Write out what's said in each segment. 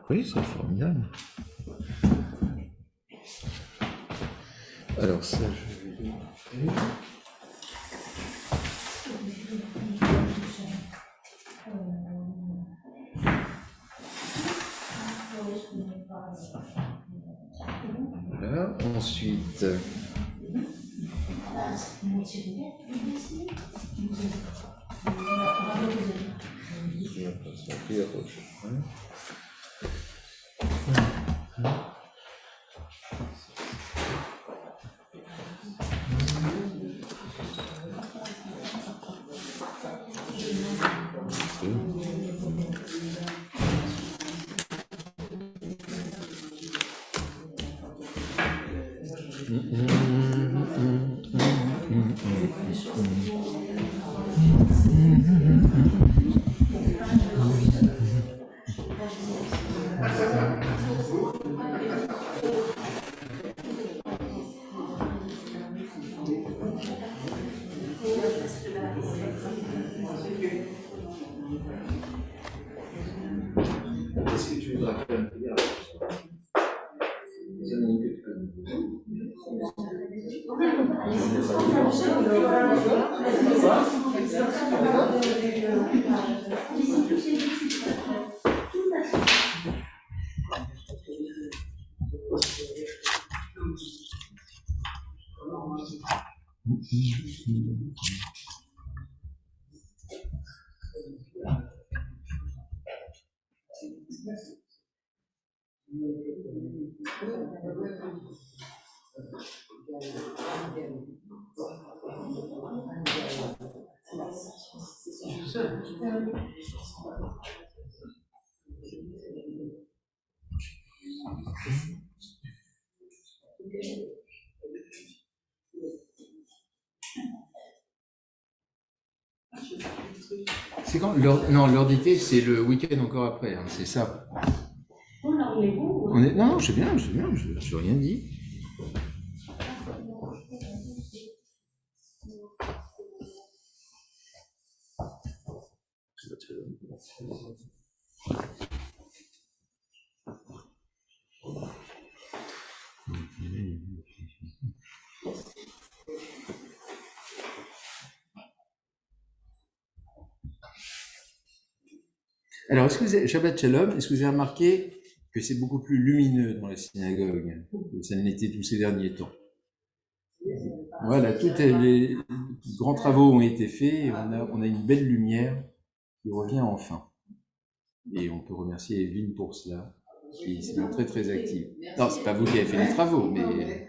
Oui, c'est formidable. Alors ça, je vais montrer. Voilà, ensuite. Est-ce que tu voudras faire une prière? Les amis que tu connais. C'est quand l'heure d'été, c'est le week-end encore après, hein, c'est ça. Non, je sais bien, je n'ai rien dit. Alors, est-ce que vous avez, Shabbat Shalom, est-ce que vous avez remarqué que c'est beaucoup plus lumineux dans la synagogue que ça ne l'était tous ces derniers temps? Voilà, tous les grands travaux ont été faits et on a une belle lumière qui revient enfin. Et on peut remercier Evelyne pour cela, qui s'est montrée très active. Non, c'est pas vous qui avez fait les travaux, mais...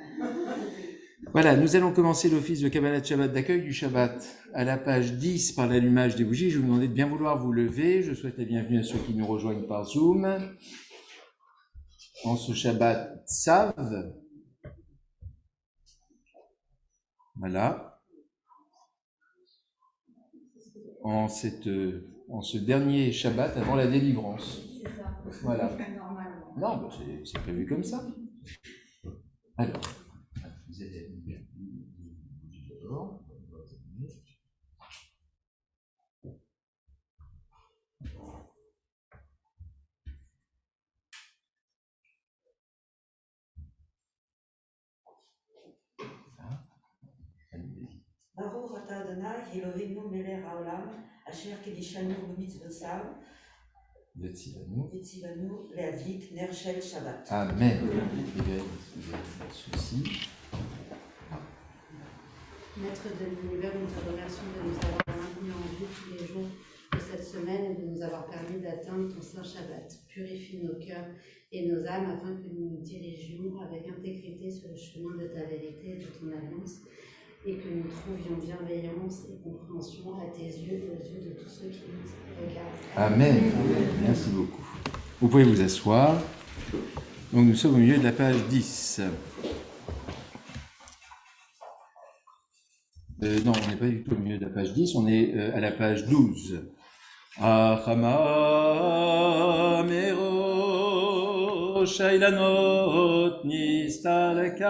Voilà, nous allons commencer l'office de Kabbalat Shabbat, d'accueil du Shabbat, à la page 10 par l'allumage des bougies. Je vous demande de bien vouloir vous lever. Je souhaite la bienvenue à ceux qui nous rejoignent par Zoom. En ce Shabbat Tzav, voilà, en ce dernier Shabbat avant la délivrance. Voilà. Non, c'est prévu comme ça. Alors, vous allez d'abord. Baruch atah Adonai Eloheinu melech haolam asher kidishanu b'mitzvotav v'tzivanu le'adlik ner shel Shabbat. Amen. Il y a un souci. Maître de l'univers, nous te remercions de nous avoir maintenus en vie tous les jours de cette semaine et de nous avoir permis d'atteindre ton saint Shabbat. Purifie nos cœurs et nos âmes afin que nous nous dirigions avec intégrité sur le chemin de ta vérité et de ton alliance, et que nous trouvions bienveillance et compréhension à tes yeux et aux yeux de tous ceux qui nous regardent. Amen. Merci beaucoup. Vous pouvez vous asseoir. Donc nous sommes au milieu de la page 10. Non, on n'est pas du tout au milieu de la page 10, on est à la page 12. Achama mero shailanot nistaleka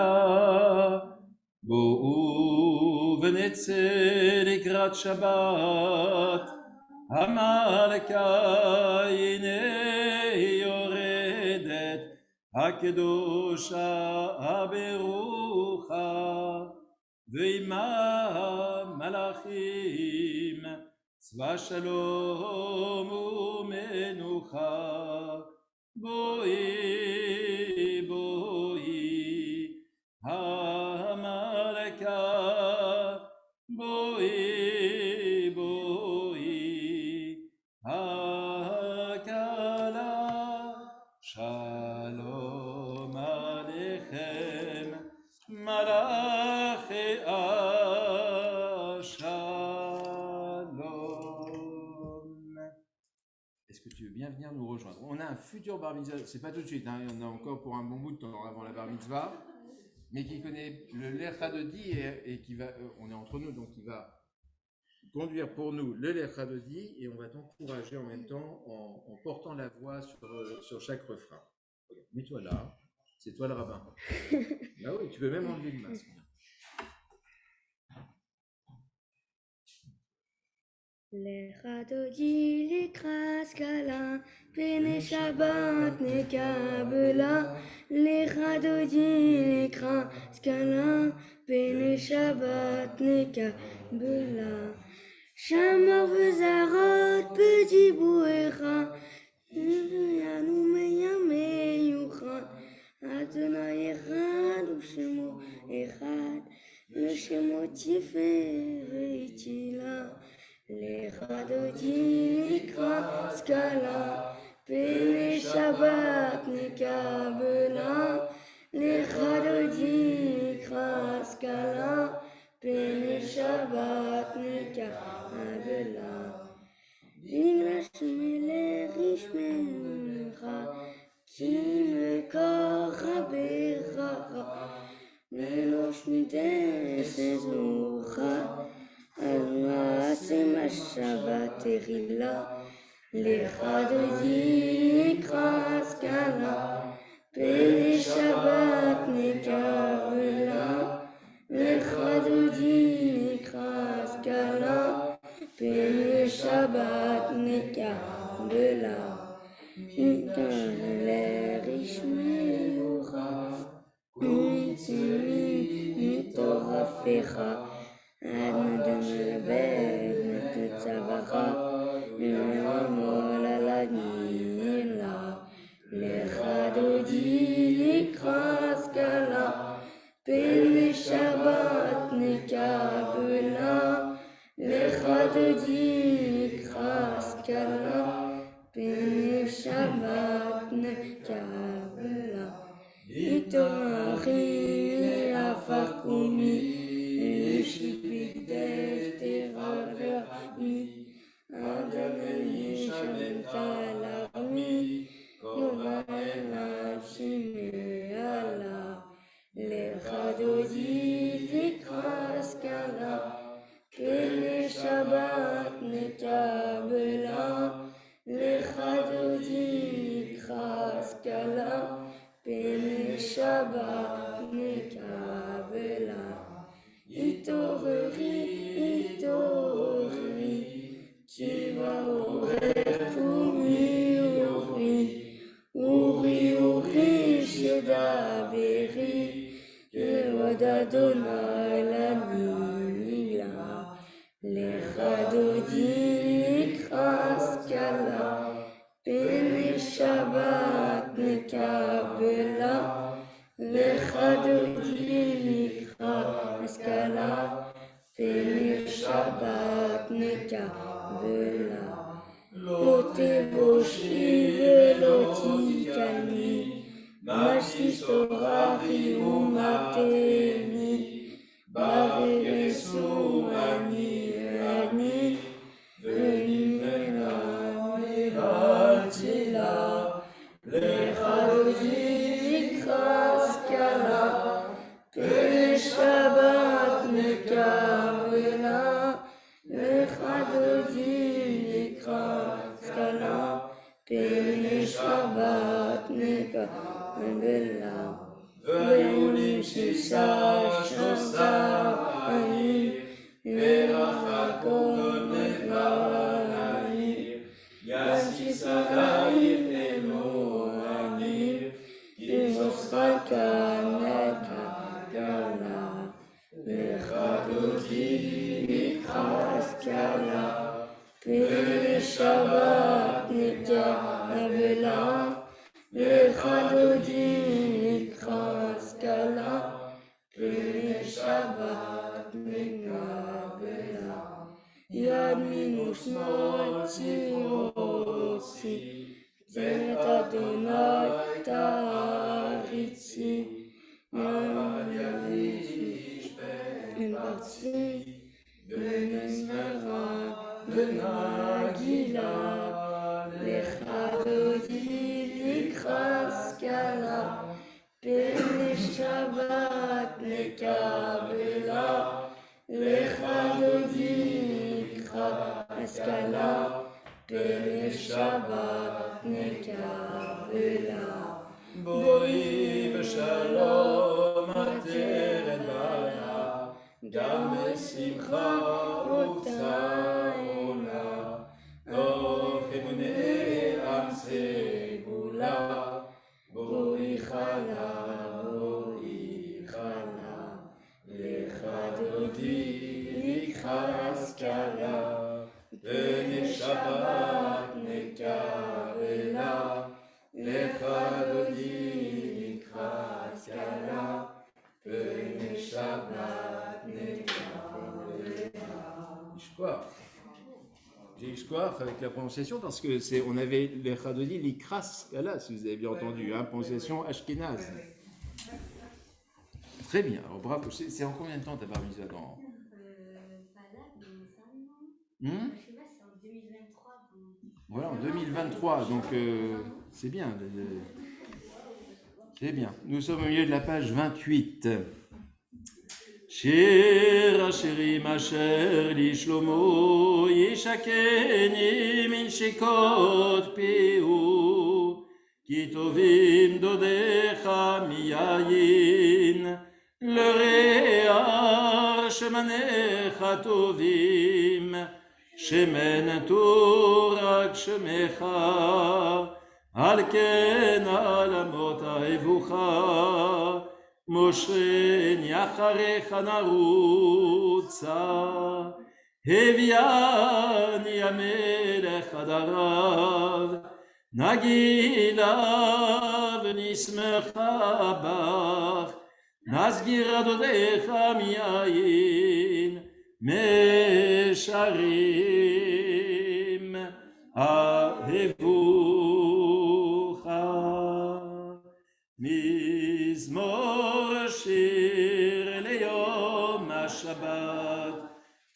bo'u v'netze legrat Shabbat המלכה הנה יורדת, הקדושה הברוכה, ועמה מלאכים, צבא שלום ומנוחה. בואי בואי המלכה, בואי בואי הכלה, שלום עליכם מלאכי השלום. Est-ce que tu veux bien venir nous rejoindre? On a un futur bar mitzvah, c'est pas tout de suite, hein, il y en a encore pour un bon bout de temps avant la bar mitzvah, mais qui connaît le Lecha de Di et qui va, on est entre nous, donc il va conduire pour nous le Lecha de Di et on va t'encourager en même temps en portant la voix sur chaque refrain. Regarde, mets-toi là, c'est toi le rabbin. Bah oui, tu peux même enlever le masque. Lecha dodi lekras kala, pene Shabbat nekabela. Lecha dodi lekras kala, pene Shabbat nekabela. Shamar vezarot petit bouecha, yanu meyame yuchan. Adonai echad u'shemo echad, le shemo tiferet tila. Lecha dodi nikra skala, pene Shabbat nekabela. Lecha dodi nikra skala, pene Shabbat nekabela. Niglash melech ishmecha, ki mekocha becha, melosh mites ezucha. Almasim Shabbat Erila, Lecha dodi nikra skala, pene Shabbat nekabela. Lecha dodi nikra skala, pene Shabbat nekabela. Nikaler ishmeucha, mitorafecha. Admadam al-Abed Netitzabacha, Yamol al-Adnila. Lecha dodi nikra skala, pene Shabbat nekabela. Lecha dodi nikra skala, pene Shabbat nekabela. Itorachim yafarkumi, Bigdesh tevarami, Adonai shantalami, Kovaela shimeala. Lecha dodi nikra skala, pene Shabbat nekabela. Lecha dodi nikra skala, pene Shabbat nekabela. Itoreri, itoreri, qui va ouvrir koumi uri, uri, uri, shedaberi, le wadadonai la nila. Lecha dodi nikra skala, pene Shabbat nekabela. Lecha dodi nikra skala, pene Shabbat nekabela. Lo tevoshi velo tikani, mashish torachi umateni, bareresu ani ani, venimena mevatila. Lecha dodi nikra skala, pene Shabbat nekabela. Lecha dodi nikra skala, pene Shabbat nekabela. Ve'yoni shisha shosar ayim, ve'achakol nekvarani, יד מושמוצי רוצי, את אדוני תעריצי, מן פרצי, ונזמרה ונגילה, לך דודי לקרס קלה, פני שבת נקבלה, לך דודי לקרס קלה, פני שבת נקבלה. בואי בשלום עטרת בעלה, גם בשמחה ותעונה, אור אמוני עם סגולה, בואי חלה, לך דודי יכעס קלה, פני שבת נקבלה, לך דודי יכעס קלה, פני שבת נקבלה. J'ai Ishkoach avec la prononciation parce que on avait les Chadodi, l'Ikras, là, si vous avez bien entendu, hein, prononciation ashkénaze. Très bien, alors bravo. C'est en combien de temps tu as parmi ça dans... Pas là, mais ça, non. Hmm? Je sais pas, c'est en 2023. Voilà, en 2023, donc c'est bien. C'est bien. Nous sommes au milieu de la page 28. Shir Asherim Asher Li Shlomo Yishakeni Min Shekot Pihu Ki Tovim Dodecha Miyayin L'Rear Shemanecha Tovim Shemen Turak Shemecha Al Ken Alamot Ha'evucha Moshe Niacharecha Narutza Heviani Amelech Adarav Nagilav Nismecha Bach Nazgir Adodecha Miyayin Mesharim Ahevucha Mizmor Shir Leyom HaShabbat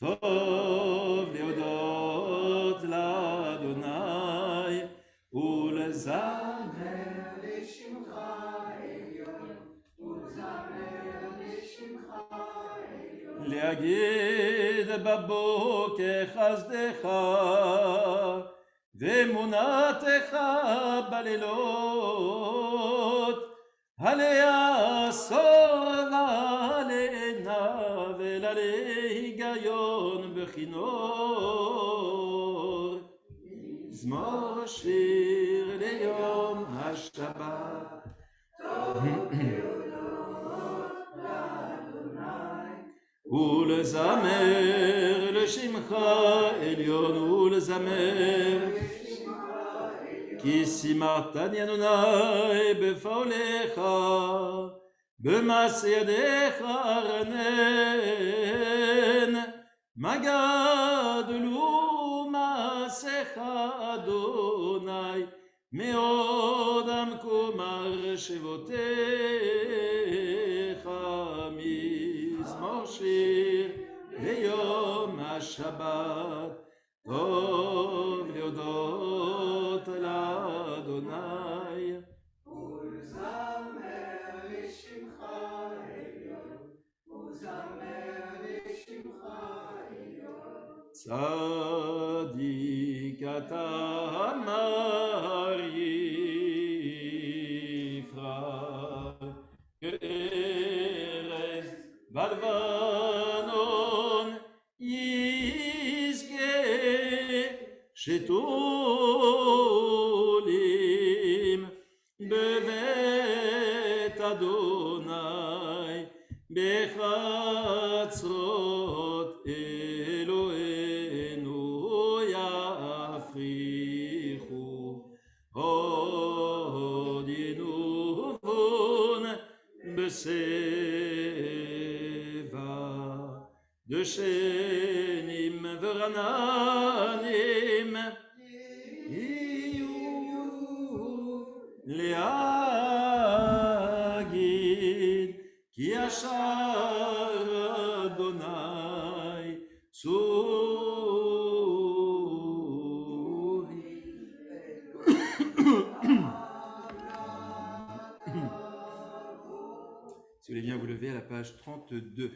Tov Leodot LaDonai Ulezamer Leshimcha Elyon Ulezamer Leshimcha Elyon Leagid Baboker Chazdecha Ve'emunatecha Balelot Alea Sor Valena Velalei Gayon Bechinor Zmor Shir Leyom HaShabbat Ulezamer Leshimcha Elyon Ulezamer Ki simartani Adonai befaolecha, b'maaseh yadecha ranen, magad lu maasecha Adonai, meod amkom arshevotecha, mizmor shir leyom HaShabbat, tov leodot l'Adonai. Uzamer l'shimcha elyon, uzamer l'shimcha elyon. Tzadik ata amar Yifra, ke'erez valvanon yizge, שתולים בבית אדוני בחצרות אלוהינו יפריחו עוד ינובון בשיבה דשנים ורעננים יהיו להגיד כי ישר אדוני צורי. Si vous voulez bien vous lever à la page 32.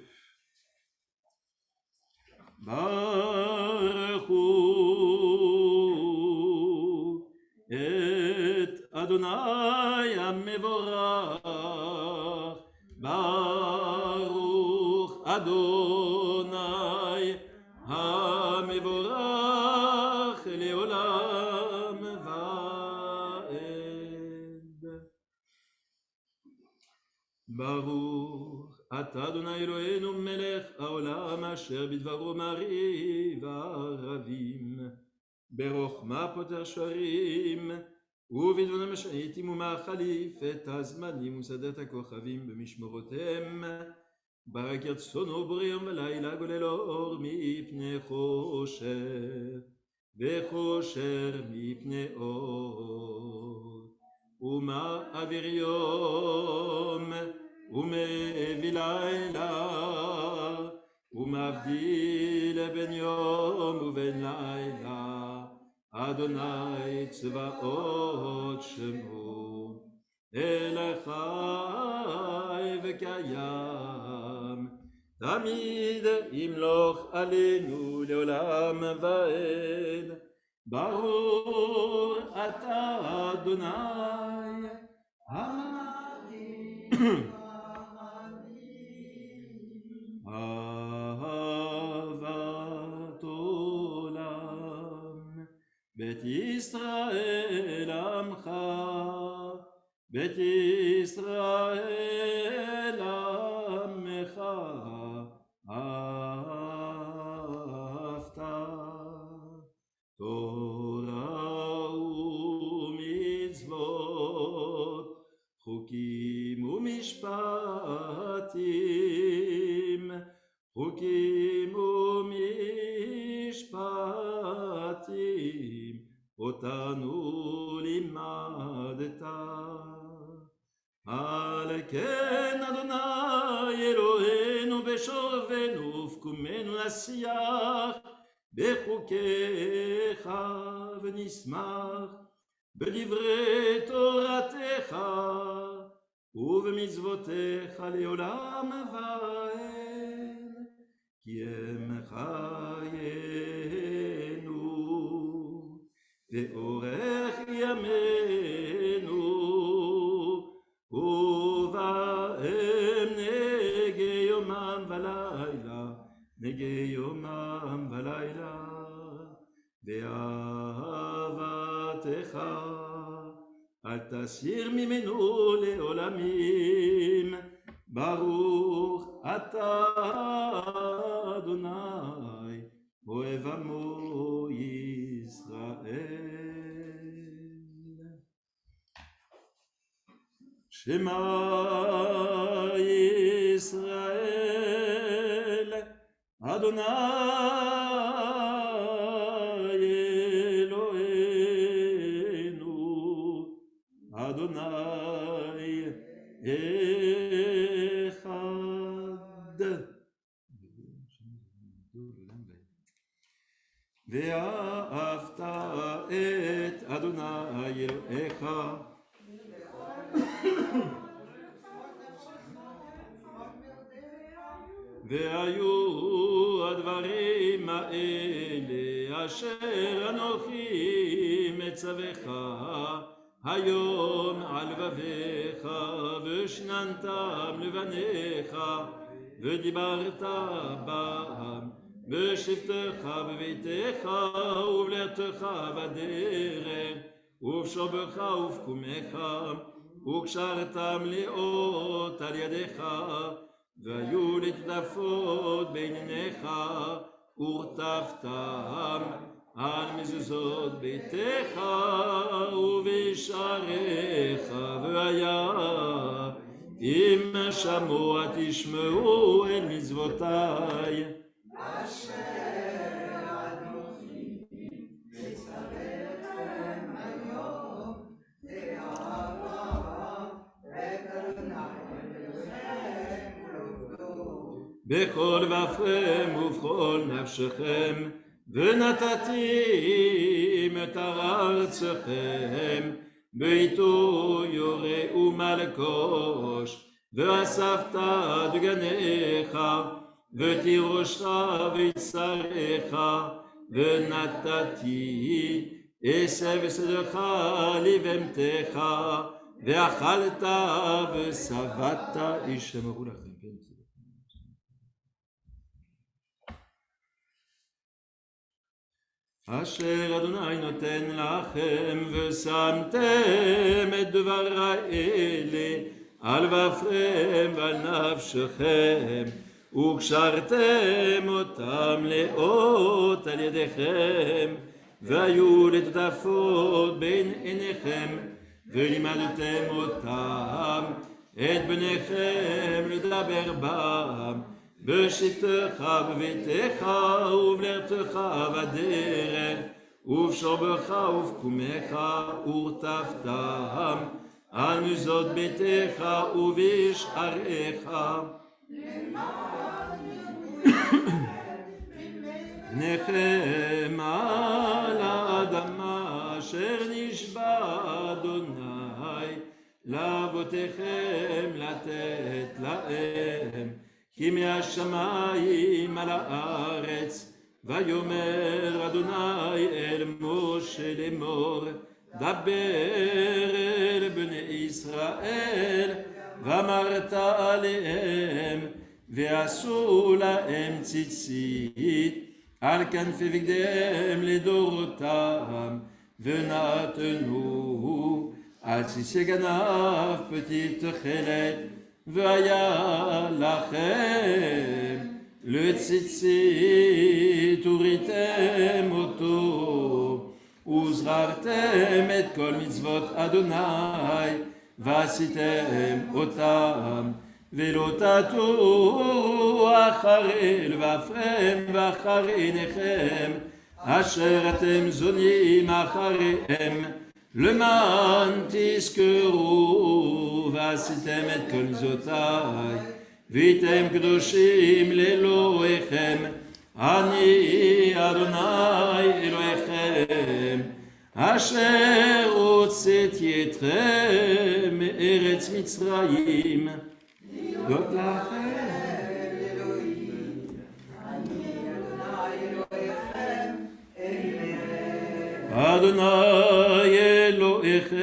Baruch hu et Adonai HaMevorach, Baruch Adonai HaMevorach leolam vaed. Baruch Ata Adonai Eloheinu melech haolam asher bidvaro mari v'aravim berochma poter shvarim ובדבונם השעיתים ומאכליף את הזמנים וסדת הכוכבים במשמרותם ברק ירצונו בורא יום ולילה גולל אור מפני חושר וחושר מפני אור ומעביר יום ומביא לילה ומבדיל בין יום ובין לילה אדוני צבאות שמו אל חי וקיים תמיד ימלוך עלינו לעולם ועד ברור אתה אדוני אהבת עולם בית ישראל עמך בית ישראל עמך אהבת תורה ומצוות חוקים ומשפטים חוקים ומשפטים אותנו לימדת על כן אדוני אלוהינו בשורבנו ופקומנו נשיח בחוקיך ונשמח בדברי תורתך ובמצוותיך לעולם ועד כי הם חיינו ואורך ימינו ובהם נגי יומם ולילה נגי יומם ולילה ואהבתך אל תסיר ממנו לעולמים ברוך אתה אדוני אוהב עמו ישראל. שמע ישראל אדוני אלוהינו אדוני אחד. ואהבת את אדוני אלוהיך והיו הדברים האלה אשר אנוכי מצווך היום על לבביך ושננתם לבניך ודיברת בם בשבתך בביתך ובלעתך בדרך ובשובך ובקומך וקשרתם לאות על ידיך והיו לטלפות בעיניך ורטפתם על מזוזות ביתך ובשעריך והיה אם שמוע תשמעו אל מצוותיי אשר בכל ואפכם ובכל נפשכם, ונתתי מטר ארצכם, ביתו יורה ומלקוש, ואספת דגניך, ותירושך ויצריך, ונתתי עשב ושדך לבהמתך, ואכלת ושבעת, ישמרו לכם. אשר אדוני נותן לכם, ושמתם את דברי אלה על ואפכם ועל נפשכם, וקשרתם אותם לאות על ידיכם, והיו לטפות בין עיניכם, ולימדתם אותם את בניכם לדבר בם, בשבתך בביתך ובלרתך בדרך, ובשורבך ובקומך, ורטפתם על מזוזות ביתך ובשעריך. פניכם על האדמה אשר נשבע אדוני לאבותיכם לתת להם, כי מהשמיים על הארץ. ויאמר אדוני אל משה לאמור, דבר אל בני ישראל, ואמרת עליהם, ועשו להם ציצית על כנפי בגדיהם לדורותם, ונתנו על ציצי גנב פתית תכלת, והיה לכם לציצית, וריתם אותו, וזררתם את כל מצוות אדוני, ועשיתם אותם, ולא תטורו אחרי לבבכם ואחרי עיניכם, אשר אתם זונים אחריהם, למען תזכרו, ועשיתם את כל מצוותיי, והייתם קדושים לאלוהיכם, אני אדוני אלוהיכם, אשר הוצאתי אתכם מארץ מצרים. להיות לכם אלוהים, אני אדוני אלוהיכם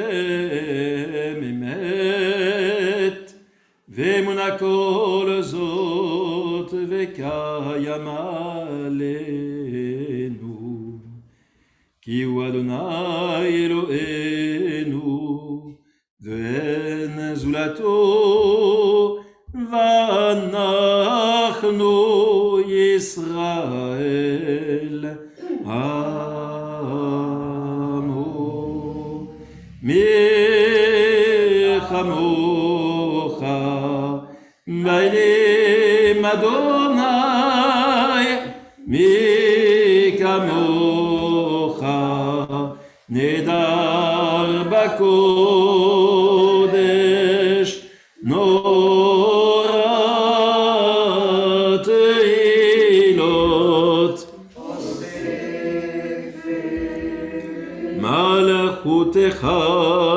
אמת, ואמונה כל זאת וקיים עלינו, כי הוא אדוני אלוהינו ואין זולתו, ואנחנו ישראל עמו. מי כמוך באלים אדוני, מי כמוך נהדר בקודש, נורא תהילות. מלכותך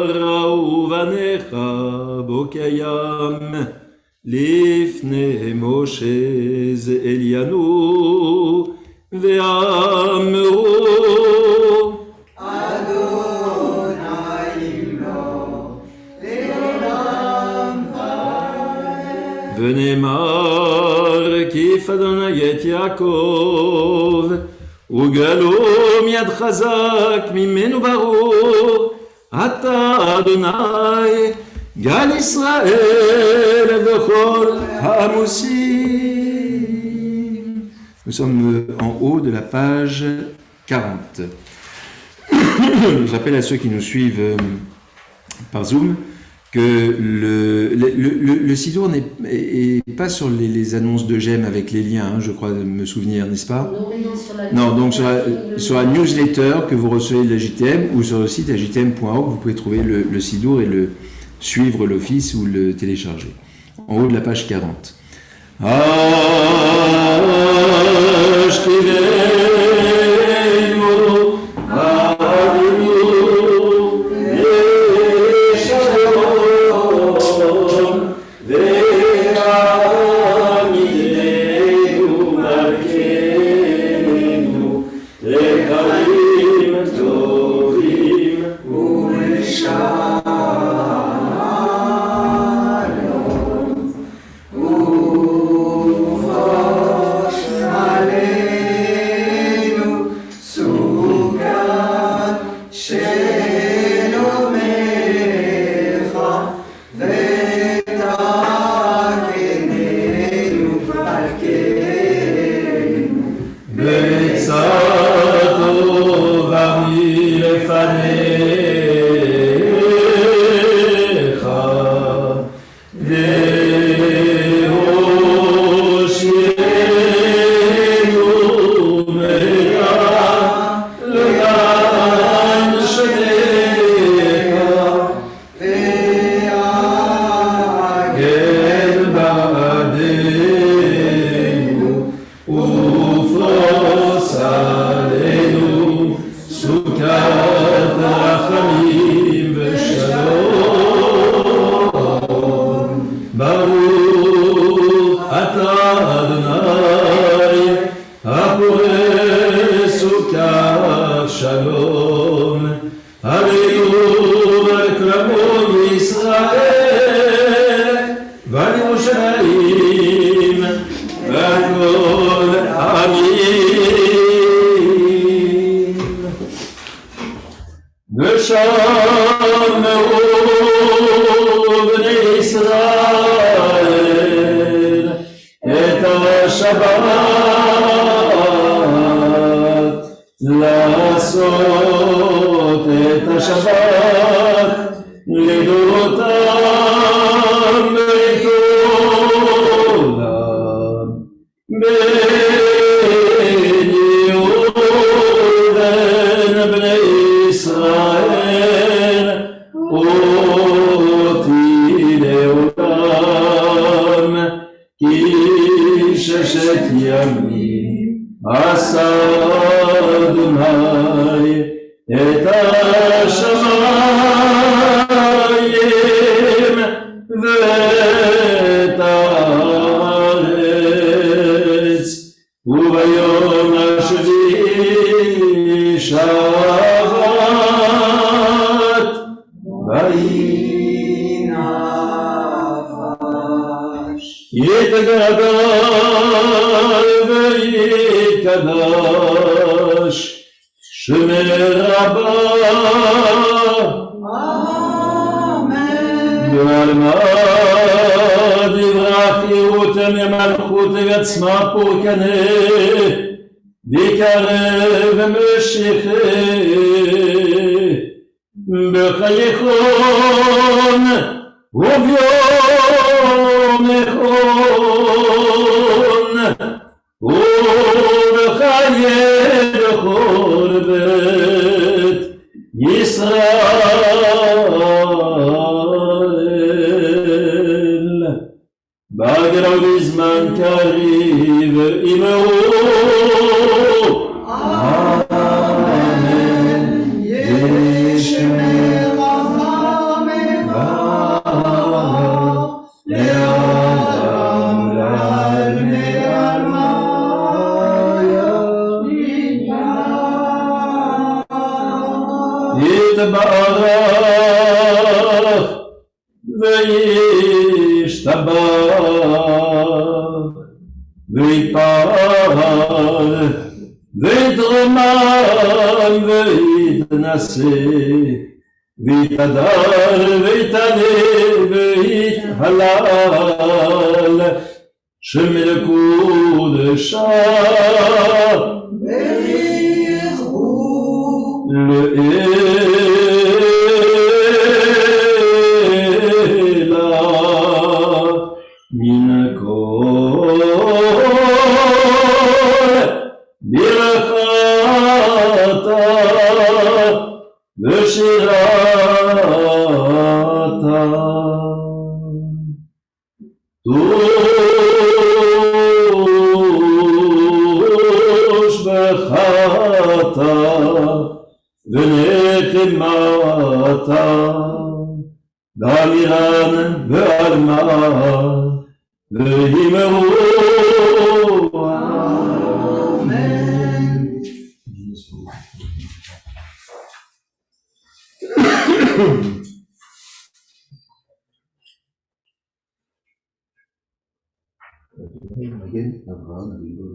ראו בניך בוקיים, לפני משה זה אליינו, ואמרו ונאמר כיף אדוני את יעקב, וגלום יד חזק ממנו ברור, אתה אדוני גל ישראל וכל העמוסים. Nous sommes en haut de la page 40. Je rappelle à ceux qui nous suivent par Zoom que le Sidour n'est pas sur les annonces de j'aime avec les liens, hein, je crois me souvenir, n'est-ce pas? Non, donc sur la newsletter que vous recevez de la JTM ou sur le site jtm.org, vous pouvez trouver le Sidour et suivre l'office ou le télécharger. En haut de la page 40. ונקמתה, באמירן ועלמא, ואמרו אמן. מגן אברהם אבינו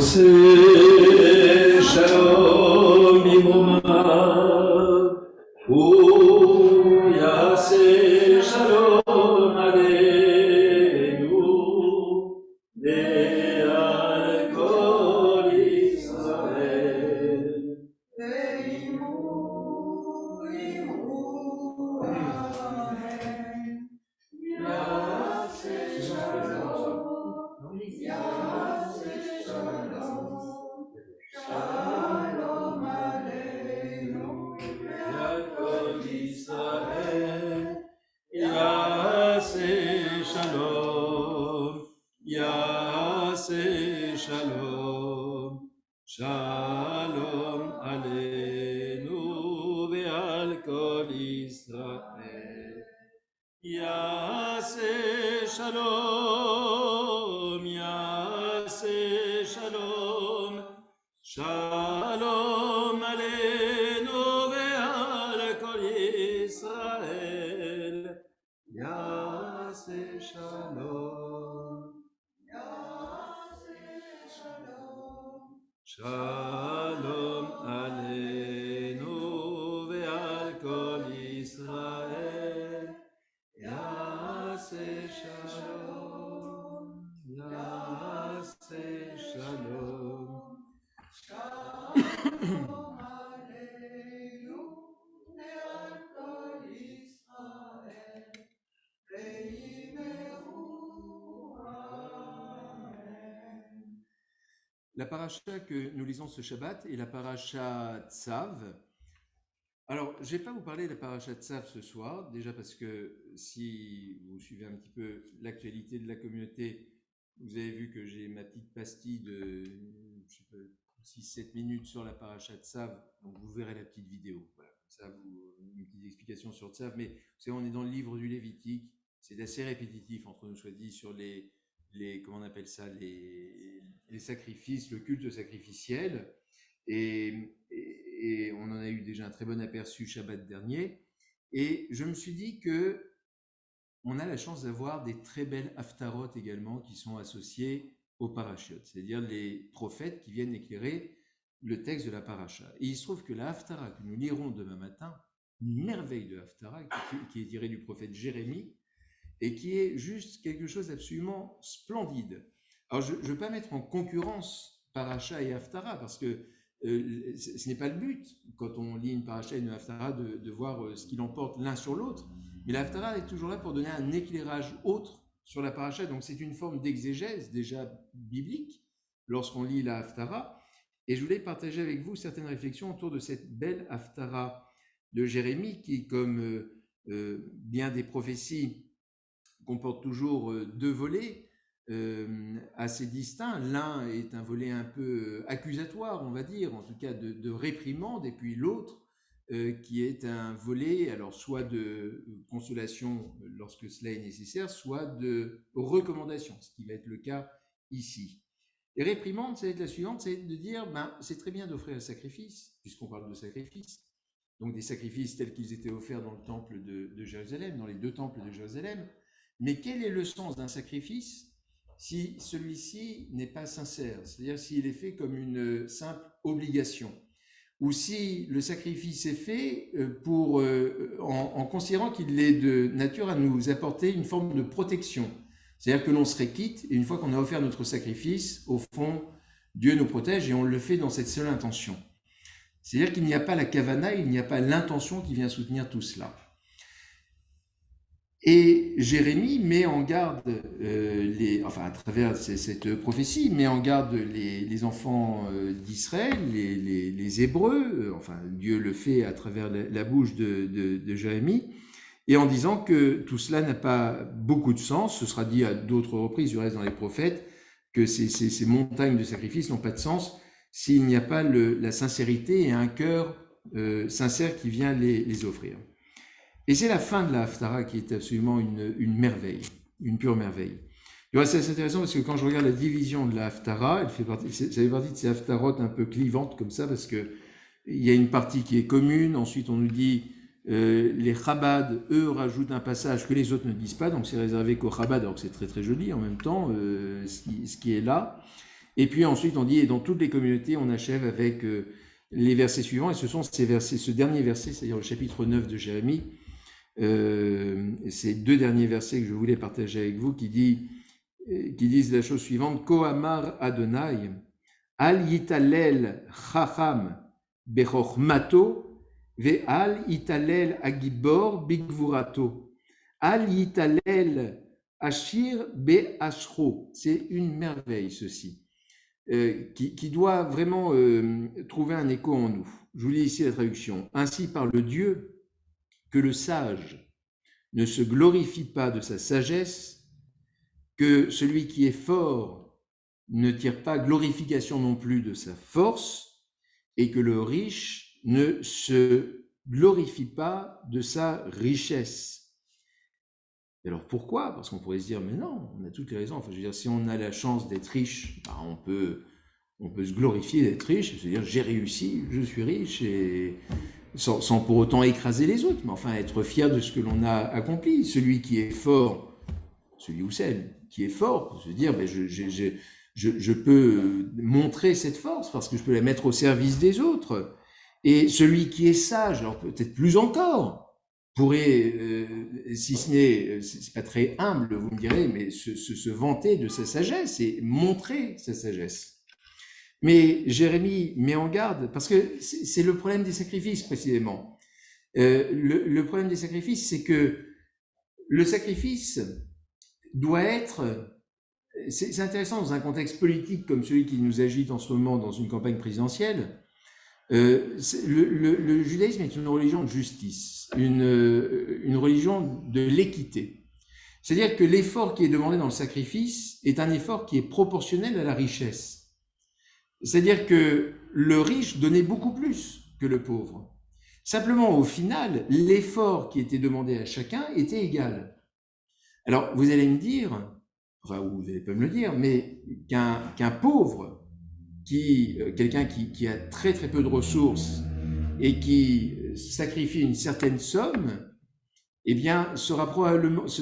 עושה שלום במרומיו, הוא יעשה שלום עלינו ועל כל ישראל. שלום עלינו ועל כל ישראל. יעשה שלום, יעשה שלום, שלום עלינו ועל כל ישראל. יעשה שלום, שלום עלינו ועל כל ישראל. יעשה שלום, יעשה שלום, שלום עלינו ועל כל ישראל. La paracha que nous lisons ce Shabbat est la paracha Tzav. Alors, je ne vais pas vous parler de la paracha Tzav ce soir, déjà parce que si vous suivez un petit peu l'actualité de la communauté, vous avez vu que j'ai ma petite pastille de 6-7 minutes sur la paracha de Tzav, donc vous verrez la petite vidéo. Voilà, ça, une petite explication sur Tzav, mais vous savez, on est dans le livre du Lévitique, c'est assez répétitif entre nous soit dit sur les comment on appelle ça, les sacrifices, le culte sacrificiel, et on en a eu déjà un très bon aperçu Shabbat dernier, et je me suis dit que on a la chance d'avoir des très belles haftarot également qui sont associées aux parachiotes, c'est-à-dire les prophètes qui viennent éclairer le texte de la paracha. Et il se trouve que la haftara que nous lirons demain matin, une merveille de haftara qui est tirée du prophète Jérémie, et qui est juste quelque chose d'absolument splendide. Alors, je ne veux pas mettre en concurrence paracha et haftara, parce que ce n'est pas le but, quand on lit une paracha et une haftara, de voir ce qu'il emporte l'un sur l'autre, mais la haftara est toujours là pour donner un éclairage autre sur la paracha, donc c'est une forme d'exégèse déjà biblique lorsqu'on lit la haftara, et je voulais partager avec vous certaines réflexions autour de cette belle haftara de Jérémie qui, comme bien des prophéties, comporte toujours deux volets assez distincts. L'un est un volet un peu accusatoire, on va dire, en tout cas de réprimande, et puis l'autre qui est un volet, alors soit de consolation lorsque cela est nécessaire, soit de recommandation, ce qui va être le cas ici. Et réprimande, ça va être la suivante, c'est de dire, c'est très bien d'offrir un sacrifice, puisqu'on parle de sacrifice, donc des sacrifices tels qu'ils étaient offerts dans le temple de Jérusalem, dans les deux temples de Jérusalem. Mais quel est le sens d'un sacrifice si celui-ci n'est pas sincère, c'est-à-dire s'il est fait comme une simple obligation, ou si le sacrifice est fait en considérant qu'il est de nature à nous apporter une forme de protection, c'est-à-dire que l'on serait quitte, et une fois qu'on a offert notre sacrifice, au fond, Dieu nous protège et on le fait dans cette seule intention. C'est-à-dire qu'il n'y a pas la kavana, il n'y a pas l'intention qui vient soutenir tout cela. Et Jérémie met en garde, à travers cette prophétie, met en garde les enfants d'Israël, les Hébreux, Dieu le fait à travers la bouche de Jérémie, et en disant que tout cela n'a pas beaucoup de sens. Ce sera dit à d'autres reprises, du reste dans les prophètes, que ces montagnes de sacrifices n'ont pas de sens s'il n'y a pas la sincérité et un cœur sincère qui vient les offrir. Et c'est la fin de la haftara qui est absolument une merveille, une pure merveille. C'est assez intéressant parce que quand je regarde la division de la haftara, ça fait partie de ces haftarot un peu clivantes comme ça, parce que il y a une partie qui est commune, ensuite on nous dit les Chabad, eux, rajoutent un passage que les autres ne disent pas, donc c'est réservé qu'aux Chabad, alors que c'est très très joli en même temps, ce qui est là. Et puis ensuite on dit, et dans toutes les communautés, on achève avec les versets suivants, et ce sont ces versets, ce dernier verset, c'est-à-dire le chapitre 9 de Jérémie, ces deux derniers versets que je voulais partager avec vous, qui disent la chose suivante: Kohamar Adonai, Al yitalel chacham bechochmato, ve al yitalel agibor bigvurato, al yitalel ashir beashro. C'est une merveille ceci, qui doit vraiment trouver un écho en nous. Je vous lis ici la traduction. Ainsi parle Dieu, que le sage ne se glorifie pas de sa sagesse, que celui qui est fort ne tire pas glorification non plus de sa force, et que le riche ne se glorifie pas de sa richesse. Et alors pourquoi? Parce qu'on pourrait se dire, mais non, on a toutes les raisons. Je veux dire, si on a la chance d'être riche, on peut se glorifier d'être riche, c'est-à-dire j'ai réussi, je suis riche, et sans pour autant écraser les autres, mais être fier de ce que l'on a accompli. Celui qui est fort, celui ou celle qui est fort, peut se dire, je peux montrer cette force parce que je peux la mettre au service des autres. Et celui qui est sage, alors peut-être plus encore, pourrait, si ce n'est, c'est pas très humble, vous me direz, mais se vanter de sa sagesse et montrer sa sagesse. Mais Jérémie met en garde, parce que c'est le problème des sacrifices précisément. Le problème des sacrifices, c'est que le sacrifice doit être, c'est intéressant dans un contexte politique comme celui qui nous agite en ce moment dans une campagne présidentielle. Le judaïsme est une religion de justice, une religion de l'équité. C'est-à-dire que l'effort qui est demandé dans le sacrifice est un effort qui est proportionnel à la richesse. C'est-à-dire que le riche donnait beaucoup plus que le pauvre. Simplement, au final, l'effort qui était demandé à chacun était égal. Alors, vous allez me dire, enfin, vous n'allez pas me le dire, mais qu'un pauvre, quelqu'un qui a très très peu de ressources et qui sacrifie une certaine somme, eh bien, ce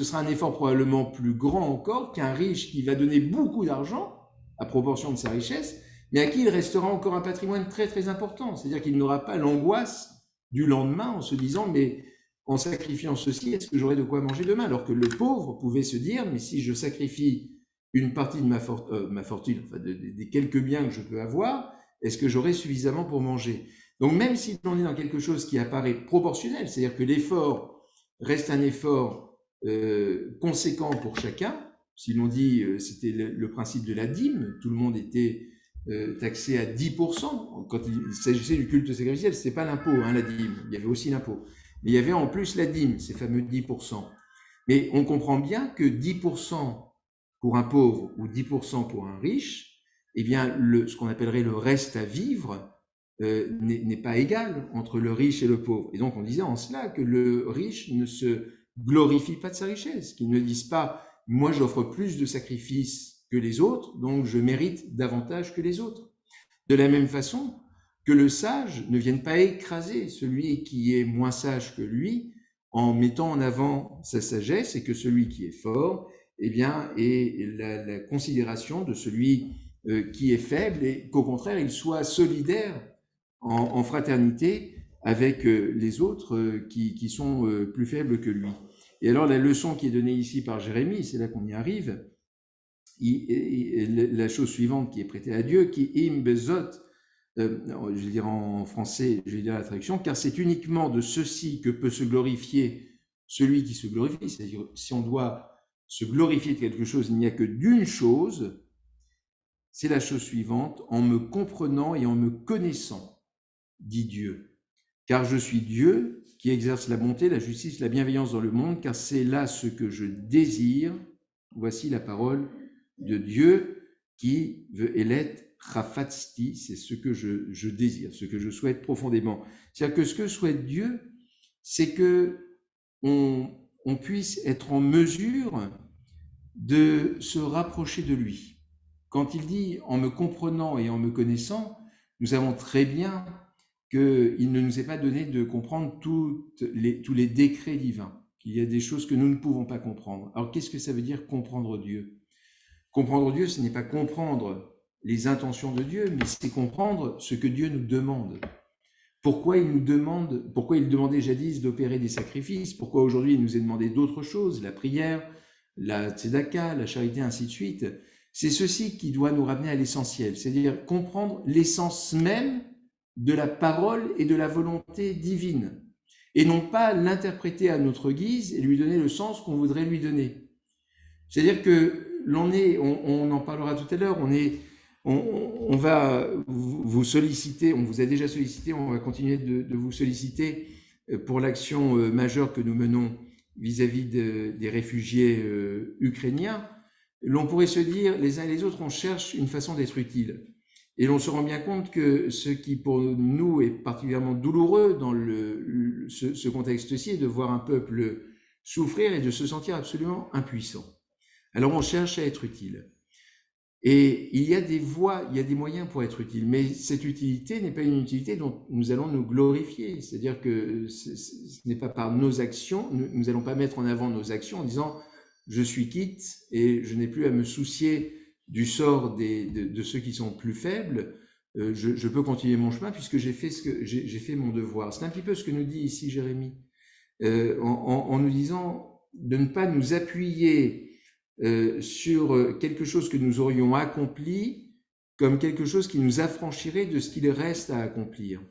sera un effort probablement plus grand encore qu'un riche qui va donner beaucoup d'argent à proportion de sa richesse, mais à qui il restera encore un patrimoine très très important. C'est-à-dire qu'il n'aura pas l'angoisse du lendemain en se disant mais en sacrifiant ceci, est-ce que j'aurai de quoi manger demain? Alors que le pauvre pouvait se dire mais si je sacrifie une partie de ma fortune, enfin des quelques biens que je peux avoir, est-ce que j'aurai suffisamment pour manger? Donc même si l'on est dans quelque chose qui apparaît proportionnel, c'est-à-dire que l'effort reste un effort conséquent pour chacun. Si l'on dit, c'était le principe de la dîme, tout le monde était taxé à 10%. Quand il s'agissait du culte sacrificiel, ce n'était pas l'impôt, hein, la dîme, il y avait aussi l'impôt. Mais il y avait en plus la dîme, ces fameux 10%. Mais on comprend bien que 10% pour un pauvre ou 10% pour un riche, eh bien, ce qu'on appellerait le reste à vivre, n'est pas égal entre le riche et le pauvre. Et donc on disait en cela que le riche ne se glorifie pas de sa richesse, qu'il ne dise pas « moi j'offre plus de sacrifices que les autres, donc je mérite davantage que les autres ». De la même façon que le sage ne vienne pas écraser celui qui est moins sage que lui en mettant en avant sa sagesse, et que celui qui est fort, eh bien, ait la considération de celui qui est faible, et qu'au contraire il soit solidaire en fraternité avec les autres qui sont plus faibles que lui. Et alors la leçon qui est donnée ici par Jérémie, c'est là qu'on y arrive, la chose suivante qui est prêtée à Dieu, qui im bezot, je vais dire en français, je vais dire la traduction, car c'est uniquement de ceci que peut se glorifier celui qui se glorifie. C'est-à-dire, si on doit se glorifier de quelque chose, il n'y a que d'une chose, c'est la chose suivante, en me comprenant et en me connaissant, dit Dieu. Car je suis Dieu qui exerce la bonté, la justice, la bienveillance dans le monde, car c'est là ce que je désire. Voici la parole de Dieu qui veut Elet Rafatsti, c'est ce que je désire, ce que je souhaite profondément. C'est-à-dire que ce que souhaite Dieu, c'est que on puisse être en mesure de se rapprocher de lui. Quand il dit « en me comprenant et en me connaissant », nous savons très bien qu'il ne nous est pas donné de comprendre tous les décrets divins, qu'il y a des choses que nous ne pouvons pas comprendre. Alors qu'est-ce que ça veut dire comprendre Dieu? Comprendre Dieu, ce n'est pas comprendre les intentions de Dieu, mais c'est comprendre ce que Dieu nous demande. Pourquoi il demandait jadis d'opérer des sacrifices? Pourquoi aujourd'hui il nous est demandé d'autres choses, la prière, la tzedaka, la charité, ainsi de suite? C'est ceci qui doit nous ramener à l'essentiel, c'est-à-dire comprendre l'essence même de la parole et de la volonté divine, et non pas l'interpréter à notre guise et lui donner le sens qu'on voudrait lui donner. C'est-à-dire que on en parlera tout à l'heure, on va vous solliciter, on vous a déjà sollicité, on va continuer de vous solliciter pour l'action majeure que nous menons vis-à-vis des réfugiés ukrainiens. L'on pourrait se dire, les uns et les autres, on cherche une façon d'être utile. Et l'on se rend bien compte que ce qui pour nous est particulièrement douloureux dans ce contexte-ci est de voir un peuple souffrir et de se sentir absolument impuissant. Alors on cherche à être utile. Et il y a des voies, il y a des moyens pour être utile, mais cette utilité n'est pas une utilité dont nous allons nous glorifier. C'est-à-dire que ce n'est pas par nos actions, nous n'allons pas mettre en avant nos actions en disant « je suis quitte et je n'ai plus à me soucier du sort de ceux qui sont plus faibles, je peux continuer mon chemin puisque j'ai fait mon devoir ». C'est un petit peu ce que nous dit ici Jérémie, en nous disant de ne pas nous appuyer sur quelque chose que nous aurions accompli comme quelque chose qui nous affranchirait de ce qu'il reste à accomplir.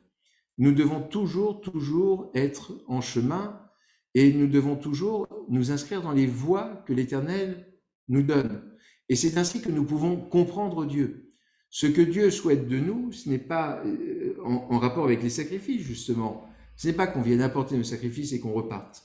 Nous devons toujours être en chemin et nous devons toujours nous inscrire dans les voies que l'Éternel nous donne. Et c'est ainsi que nous pouvons comprendre Dieu. Ce que Dieu souhaite de nous, ce n'est pas en rapport avec les sacrifices, justement. Ce n'est pas qu'on vienne apporter nos sacrifices et qu'on reparte.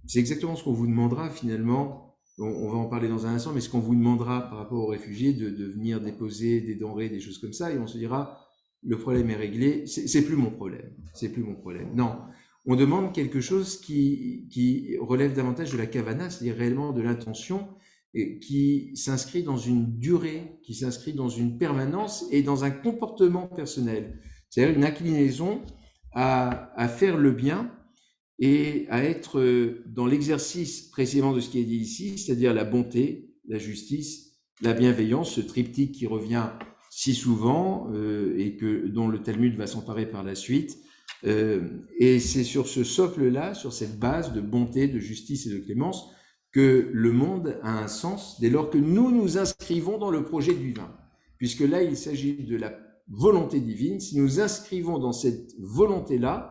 C'est exactement ce qu'on vous demandera finalement on va en parler dans un instant, mais ce qu'on vous demandera par rapport aux réfugiés, de venir déposer des denrées, des choses comme ça, et on se dira, le problème est réglé, c'est plus mon problème, c'est plus mon problème. Non, on demande quelque chose qui relève davantage de la kavana, c'est-à-dire réellement de l'intention, et qui s'inscrit dans une durée, qui s'inscrit dans une permanence et dans un comportement personnel, c'est-à-dire une inclinaison à faire le bien, et à être dans l'exercice précisément de ce qui est dit ici, c'est-à-dire la bonté, la justice, la bienveillance, ce triptyque qui revient si souvent et dont le Talmud va s'emparer par la suite. Et c'est sur ce socle-là, sur cette base de bonté, de justice et de clémence, que le monde a un sens dès lors que nous nous inscrivons dans le projet divin. Puisque là, il s'agit de la volonté divine. Si nous inscrivons dans cette volonté-là,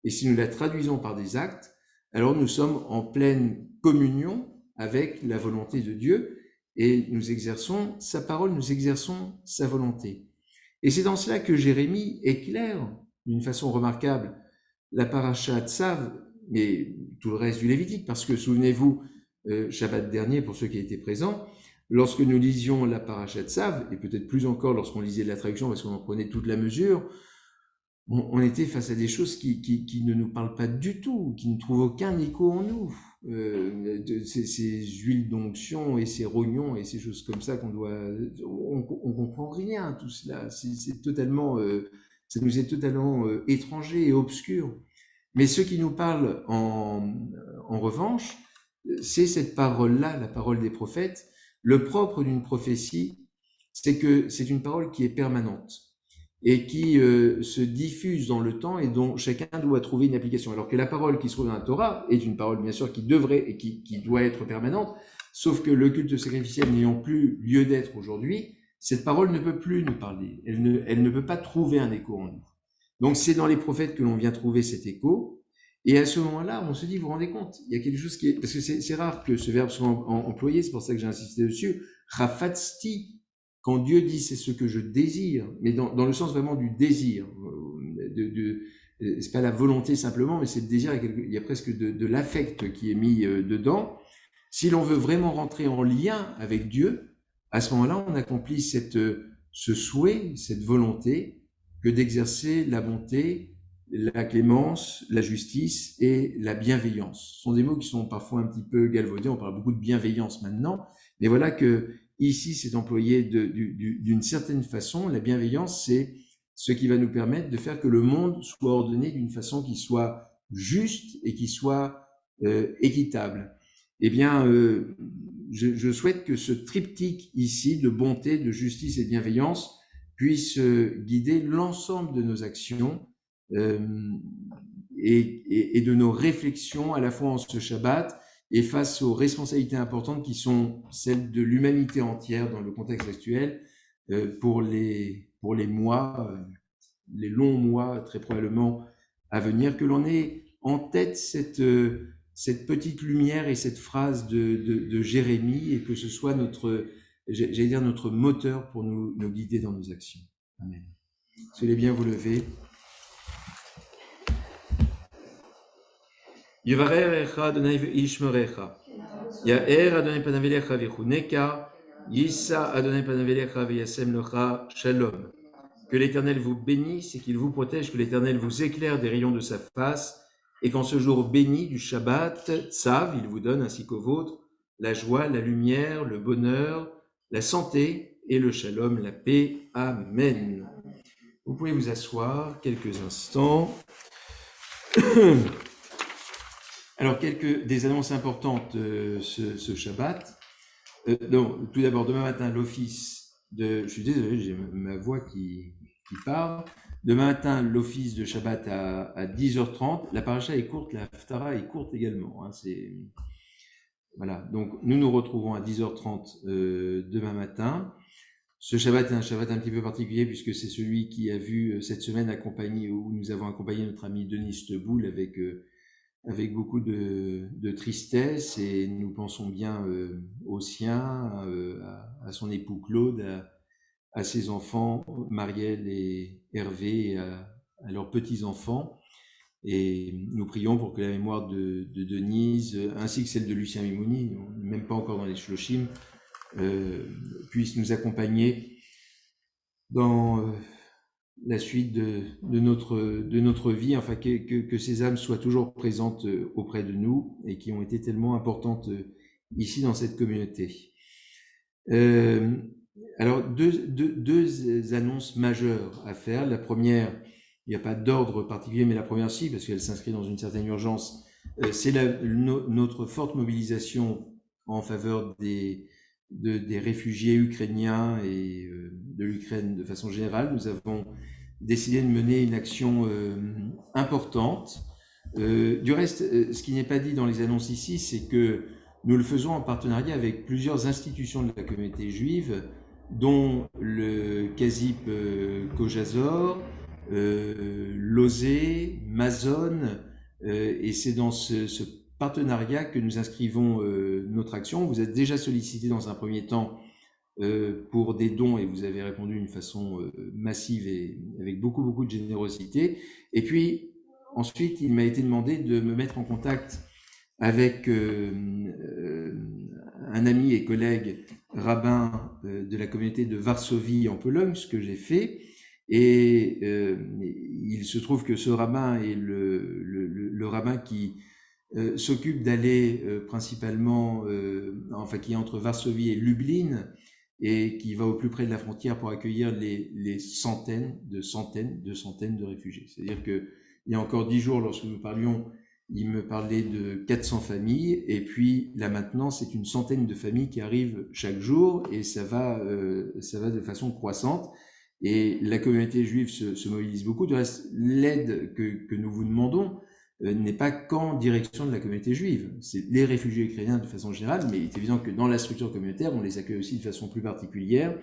et si nous la traduisons par des actes, alors nous sommes en pleine communion avec la volonté de Dieu et nous exerçons sa parole, nous exerçons sa volonté. Et c'est dans cela que Jérémie éclaire d'une façon remarquable la paracha Tzav, mais tout le reste du Lévitique, parce que souvenez-vous, Shabbat dernier, pour ceux qui étaient présents, lorsque nous lisions la paracha Tzav, et peut-être plus encore lorsqu'on lisait la traduction parce qu'on en prenait toute la mesure, on était face à des choses qui ne nous parlent pas du tout, qui ne trouvent aucun écho en nous. Ces huiles d'onction et ces rognons et ces choses comme ça on comprend rien, tout cela. C'est totalement, ça nous est totalement étranger et obscur. Mais ce qui nous parle en revanche, c'est cette parole-là, la parole des prophètes. Le propre d'une prophétie, c'est que c'est une parole qui est permanente et qui se diffuse dans le temps et dont chacun doit trouver une application. Alors que la parole qui se trouve dans la Torah est une parole, bien sûr, qui devrait et qui doit être permanente, sauf que le culte sacrificiel n'ayant plus lieu d'être aujourd'hui, cette parole ne peut plus nous parler. Elle ne peut pas trouver un écho en nous. Donc c'est dans les prophètes que l'on vient trouver cet écho. Et à ce moment-là, on se dit, vous vous rendez compte, il y a quelque chose qui est... Parce que c'est rare que ce verbe soit employé, c'est pour ça que j'ai insisté dessus. Rafatsti, quand Dieu dit c'est ce que je désire, mais dans le sens vraiment du désir, c'est pas la volonté simplement, mais c'est le désir, il y a presque de l'affect qui est mis dedans. Si l'on veut vraiment rentrer en lien avec Dieu, à ce moment-là, on accomplit ce souhait, cette volonté, que d'exercer la bonté, la clémence, la justice et la bienveillance. Ce sont des mots qui sont parfois un petit peu galvaudés, on parle beaucoup de bienveillance maintenant, mais voilà que ici, c'est employé d'une certaine façon. La bienveillance, c'est ce qui va nous permettre de faire que le monde soit ordonné d'une façon qui soit juste et qui soit équitable. Eh bien, je souhaite que ce triptyque ici de bonté, de justice et de bienveillance puisse guider l'ensemble de nos actions et de nos réflexions à la fois en ce Shabbat et face aux responsabilités importantes qui sont celles de l'humanité entière dans le contexte actuel pour les mois, les longs mois très probablement à venir, que l'on ait en tête cette petite lumière et cette phrase de Jérémie et que ce soit j'allais dire notre moteur pour nous guider dans nos actions. Amen. Soyez bien vous lever. Yivarecha Adonai ve'ishmerecha. Ya'er Adonai panav elecha v'chuneka. Yissa Adonai panav elecha ve'yasem lecha shalom. Que l'Éternel vous bénisse et qu'il vous protège, que l'Éternel vous éclaire des rayons de sa face, et qu'en ce jour béni du Shabbat, Tzav, il vous donne, ainsi qu'au vôtre, la joie, la lumière, le bonheur, la santé et le shalom, la paix. Amen. Vous pouvez vous asseoir quelques instants. Alors, des annonces importantes ce Shabbat. Donc, tout d'abord, demain matin, l'office de... Je suis désolé, j'ai ma voix qui parle. Demain matin, l'office de Shabbat à 10h30. La paracha est courte, la Haftara est courte également. Hein, voilà, donc nous nous retrouvons à 10h30 demain matin. Ce Shabbat est un Shabbat un petit peu particulier puisque c'est celui qui a vu cette semaine où nous avons accompagné notre ami Denis Teboul avec beaucoup de tristesse, et nous pensons bien aux siens, à son époux Claude, à ses enfants Marielle et Hervé, et à leurs petits-enfants. Et nous prions pour que la mémoire de Denise, ainsi que celle de Lucien Mimouni, même pas encore dans les shloshim, puisse nous accompagner dans la suite de notre vie, enfin que ces âmes soient toujours présentes auprès de nous et qui ont été tellement importantes ici dans cette communauté. Alors, deux annonces majeures à faire. La première, il n'y a pas d'ordre particulier, mais la première si, parce qu'elle s'inscrit dans une certaine urgence, c'est notre forte mobilisation en faveur des réfugiés ukrainiens et de l'Ukraine de façon générale. Nous avons décidé de mener une action importante. Du reste, ce qui n'est pas dit dans les annonces ici, c'est que nous le faisons en partenariat avec plusieurs institutions de la communauté juive, dont le Kazip Kojazor, l'OSE, Mazon, et c'est dans ce partenariat que nous inscrivons notre action. Vous êtes déjà sollicité dans un premier temps pour des dons et vous avez répondu d'une façon massive et avec beaucoup de générosité. Et puis ensuite, il m'a été demandé de me mettre en contact avec un ami et collègue rabbin de la communauté de Varsovie en Pologne, ce que j'ai fait. Et il se trouve que ce rabbin est le rabbin qui s'occupe d'aller principalement, enfin qui est entre Varsovie et Lublin, et qui va au plus près de la frontière pour accueillir les centaines de réfugiés. C'est-à-dire qu'il y a encore 10 jours, lorsque nous parlions, il me parlait de 400 familles, et puis là maintenant, c'est une centaine de familles qui arrivent chaque jour, et ça va de façon croissante. Et la communauté juive se mobilise beaucoup. De reste, l'aide que nous vous demandons n'est pas qu'en direction de la communauté juive. C'est les réfugiés ukrainiens de façon générale, mais il est évident que dans la structure communautaire, on les accueille aussi de façon plus particulière.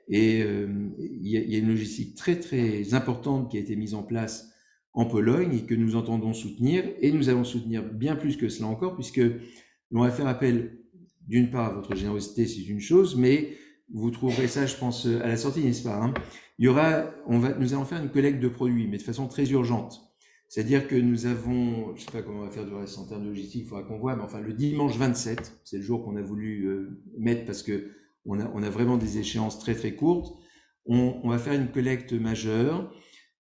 Et il y a une logistique très importante qui a été mise en place en Pologne et que nous entendons soutenir. Et nous allons soutenir bien plus que cela encore, puisque l'on va faire appel d'une part à votre générosité, c'est une chose, mais vous trouverez ça, je pense, à la sortie, n'est-ce pas, hein. Nous allons faire une collecte de produits, mais de façon très urgente. C'est-à-dire que nous avons, je ne sais pas comment on va faire du reste en termes de logistique, il faudra qu'on voit, mais enfin le dimanche 27, c'est le jour qu'on a voulu mettre parce que on a vraiment des échéances très courtes. On va faire une collecte majeure.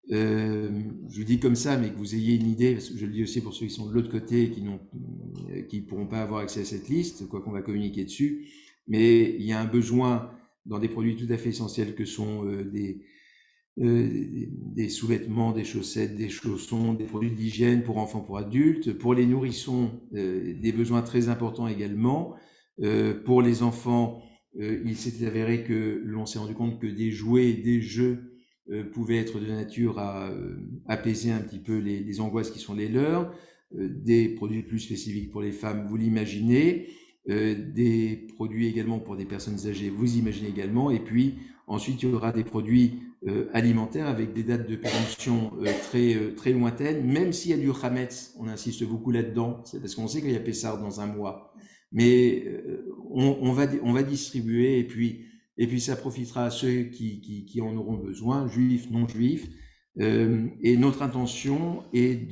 Je vous dis comme ça, mais que vous ayez une idée, parce que je le dis aussi pour ceux qui sont de l'autre côté et qui pourront pas avoir accès à cette liste, quoi qu'on va communiquer dessus. Mais il y a un besoin dans des produits tout à fait essentiels que sont des sous-vêtements, des chaussettes, des chaussons, des produits d'hygiène pour enfants, pour adultes, pour les nourrissons, des besoins très importants également. Pour les enfants, il s'était avéré que l'on s'est rendu compte que des jouets, des jeux pouvaient être de nature à apaiser un petit peu les angoisses qui sont les leurs. Des produits plus spécifiques pour les femmes, vous l'imaginez. Des produits également pour des personnes âgées, vous imaginez également. Et puis ensuite, il y aura des produits alimentaires avec des dates de péremption très lointaines, même s'il y a du Hametz, on insiste beaucoup là-dedans, c'est parce qu'on sait qu'il y a Pessah dans un mois. Mais on va distribuer et puis ça profitera à ceux qui en auront besoin, juifs, non juifs. Et notre intention est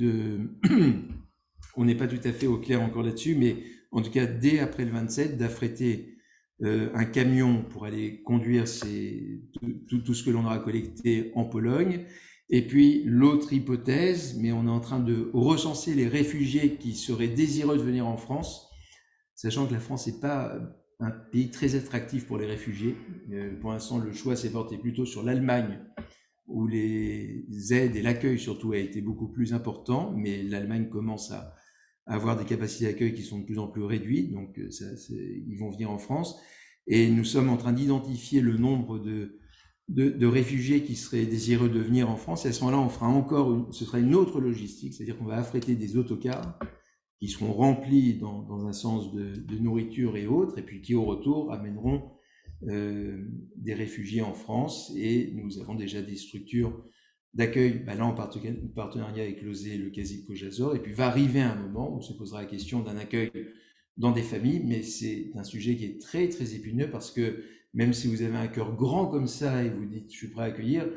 on n'est pas tout à fait au clair encore là-dessus, mais en tout cas, dès après le 27, d'affréter un camion pour aller conduire tout ce que l'on aura collecté en Pologne. Et puis, l'autre hypothèse, mais on est en train de recenser les réfugiés qui seraient désireux de venir en France, sachant que la France n'est pas un pays très attractif pour les réfugiés. Pour l'instant, le choix s'est porté plutôt sur l'Allemagne, où les aides et l'accueil surtout a été beaucoup plus important, mais l'Allemagne commence à avoir des capacités d'accueil qui sont de plus en plus réduites, donc ils vont venir en France. Et nous sommes en train d'identifier le nombre de réfugiés qui seraient désireux de venir en France. Et à ce moment-là, on fera ce sera une autre logistique, c'est-à-dire qu'on va affréter des autocars qui seront remplis dans un sens de nourriture et autres, et puis qui au retour amèneront des réfugiés en France. Et nous avons déjà des structures d'accueil, là en partenariat avec l'OSE et le Kazip Kojazor, et puis va arriver un moment où on se posera la question d'un accueil dans des familles, mais c'est un sujet qui est très épineux, parce que même si vous avez un cœur grand comme ça et vous dites je suis prêt à accueillir,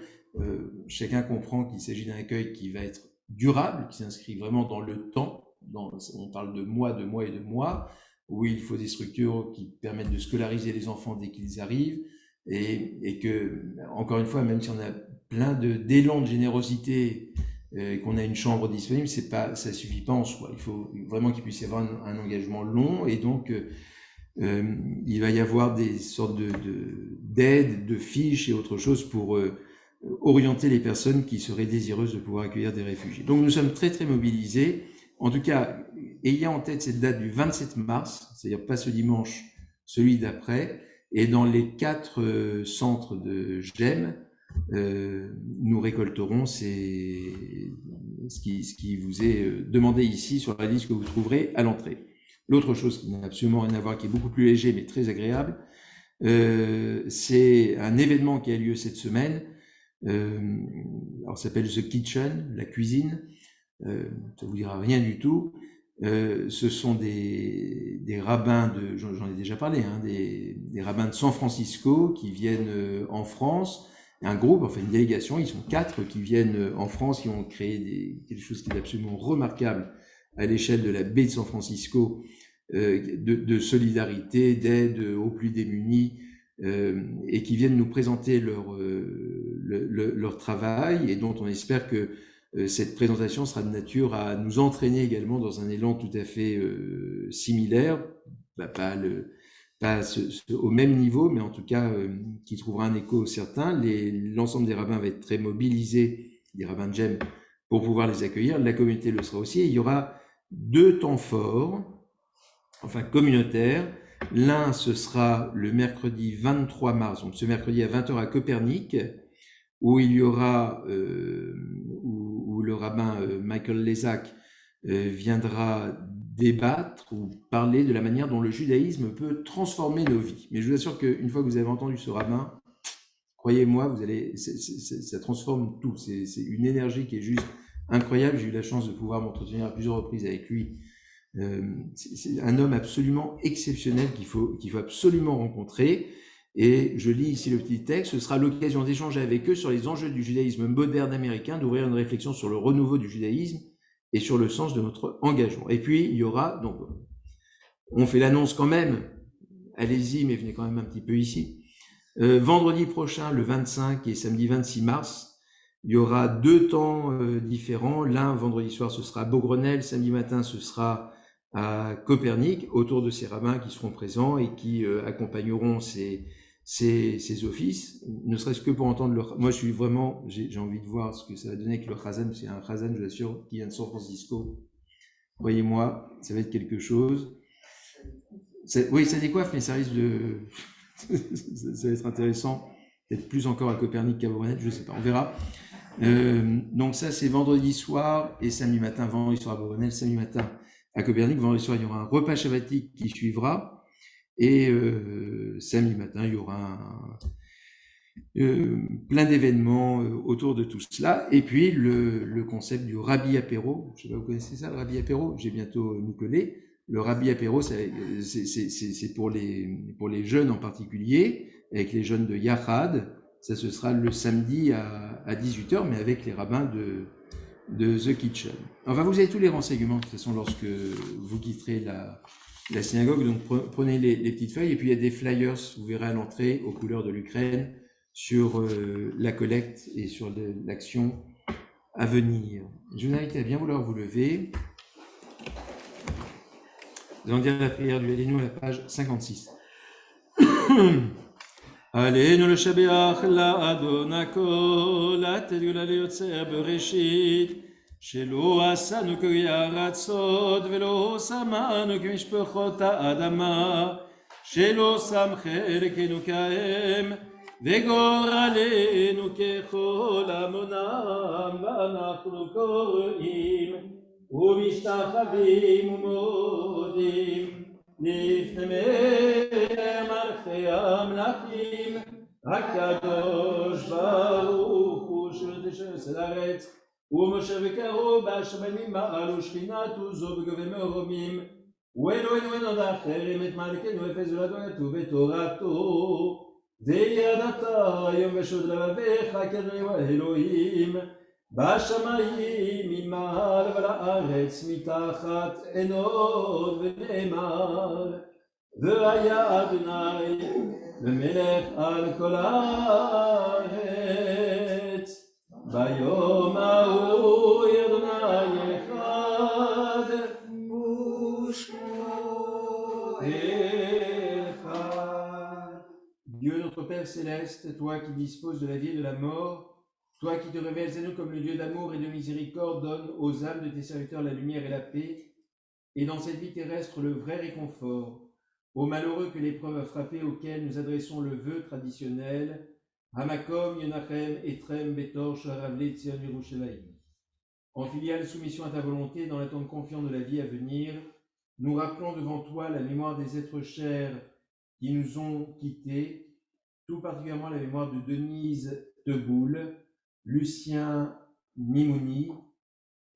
chacun comprend qu'il s'agit d'un accueil qui va être durable, qui s'inscrit vraiment dans le temps. On parle de mois et de mois, où il faut des structures qui permettent de scolariser les enfants dès qu'ils arrivent, et que, encore une fois, même si on a plein d'élan de générosité, qu'on a une chambre disponible, ça suffit pas en soi. Il faut vraiment qu'il puisse y avoir un engagement long, et donc il va y avoir des sortes d'aides, de fiches et autre chose pour orienter les personnes qui seraient désireuses de pouvoir accueillir des réfugiés. Donc nous sommes très très mobilisés. En tout cas, ayant en tête cette date du 27 mars, c'est-à-dire pas ce dimanche, celui d'après, et dans les 4 centres de GEM, nous récolterons ce qui vous est demandé ici sur la liste que vous trouverez à l'entrée. L'autre chose qui n'a absolument rien à voir, qui est beaucoup plus léger mais très agréable, c'est un événement qui a lieu cette semaine. Alors ça s'appelle The Kitchen, la cuisine. Ça vous dira rien du tout. Ce sont des rabbins j'en ai déjà parlé, hein, des rabbins de San Francisco qui viennent en France. Un groupe, enfin une délégation, ils sont 4 qui viennent en France, qui ont créé quelque chose qui est absolument remarquable à l'échelle de la baie de San Francisco, de solidarité, d'aide aux plus démunis, et qui viennent nous présenter leur travail, et dont on espère que cette présentation sera de nature à nous entraîner également dans un élan tout à fait similaire, pas au même niveau, mais en tout cas qui trouvera un écho certain. L'ensemble des rabbins va être très mobilisé, des rabbins de GEM, pour pouvoir les accueillir. La communauté le sera aussi. Et il y aura 2 temps forts, enfin communautaires. L'un, ce sera le mercredi 23 mars, donc ce mercredi à 20h à Copernic, où il y aura, où le rabbin Michael Lesak viendra débattre ou parler de la manière dont le judaïsme peut transformer nos vies. Mais je vous assure qu'une fois que vous avez entendu ce rabbin, croyez-moi, ça transforme tout. C'est une énergie qui est juste incroyable. J'ai eu la chance de pouvoir m'entretenir à plusieurs reprises avec lui. C'est un homme absolument exceptionnel qu'il faut absolument rencontrer. Et je lis ici le petit texte. Ce sera l'occasion d'échanger avec eux sur les enjeux du judaïsme moderne américain, d'ouvrir une réflexion sur le renouveau du judaïsme et sur le sens de notre engagement. Et puis, il y aura, donc, on fait l'annonce quand même, allez-y, mais venez quand même un petit peu ici. Vendredi prochain, le 25 et samedi 26 mars, il y aura 2 temps différents. L'un, vendredi soir, ce sera à Beaugrenelle, samedi matin, ce sera à Copernic, autour de ces rabbins qui seront présents et qui accompagneront ces offices, ne serait-ce que pour entendre leur... Moi, j'ai envie de voir ce que ça va donner avec le Chazan. C'est un Chazan, je vous assure, qui vient de San Francisco. Croyez-moi, ça va être quelque chose. Oui, ça décoiffe, mais ça risque de... ça va être intéressant. Peut-être plus encore à Copernic qu'à Beaugrenelle, je ne sais pas, on verra. Donc ça, c'est vendredi soir et samedi matin. Vendredi soir à Beaugrenelle, samedi matin à Copernic. Vendredi soir, il y aura un repas shabbatique qui suivra. Et samedi matin, il y aura plein d'événements autour de tout cela. Et puis, le concept du Rabbi Apéro. Je sais pas, vous connaissez ça, le Rabbi Apéro? J'ai bientôt nous coller. Le Rabbi Apéro, c'est pour les jeunes en particulier, avec les jeunes de Yachad. Ça, ce sera le samedi à 18h, mais avec les rabbins de The Kitchen. Enfin, vous avez tous les renseignements, de toute façon, lorsque vous quitterez la synagogue. Donc, prenez les petites feuilles. Et puis, il y a des flyers, vous verrez à l'entrée, aux couleurs de l'Ukraine, sur la collecte et sur l'action à venir. Je vous invite à bien vouloir vous lever. Nous allons dire la prière du Alléluia à la page 56. עלינו לשבח לאדון הכל, לתת גאולה ליוצר בראשית, שלא עשנו כגוי ארצות ולא שמנו כמשפחות האדמה, שלא שם חלקנו כהם וגורלנו ככל המונם, ואנחנו קוראים ומשתחווים ומודים לפני מלכי המלכים, הקדוש ברוך הוא שתשס הארץ ומשה וקרוב בשמיים מעל ושכינת עוזו בגובה מרומים, ואלוהינו אין עוד אחרים את מלכנו אפס ולדונתו בתורתו, וידעת היום ושוד לבביך כאדוני אלוהים בשמיים ממעל הארץ מתחת עינות ונאמר והיה אדוני למלך על כל הארץ ביום ההוא אדוני אחד ושמו אחד. Dieu notre Père céleste, toi qui disposes de la vie et de la mort, toi qui te révèles à nous comme le Dieu d'amour et de miséricorde, donne aux âmes de tes serviteurs la lumière et la paix, et dans cette vie terrestre le vrai réconfort. Aux malheureux que l'épreuve a frappé, auxquels nous adressons le vœu traditionnel, Hamakom, Yonachem, Etrem, Betor, Sharavle, Tzion, Yerushalayim. En filiale soumission à ta volonté, dans l'attente confiante de la vie à venir, nous rappelons devant toi la mémoire des êtres chers qui nous ont quittés, tout particulièrement la mémoire de Denise Teboul, Lucien Mimouni,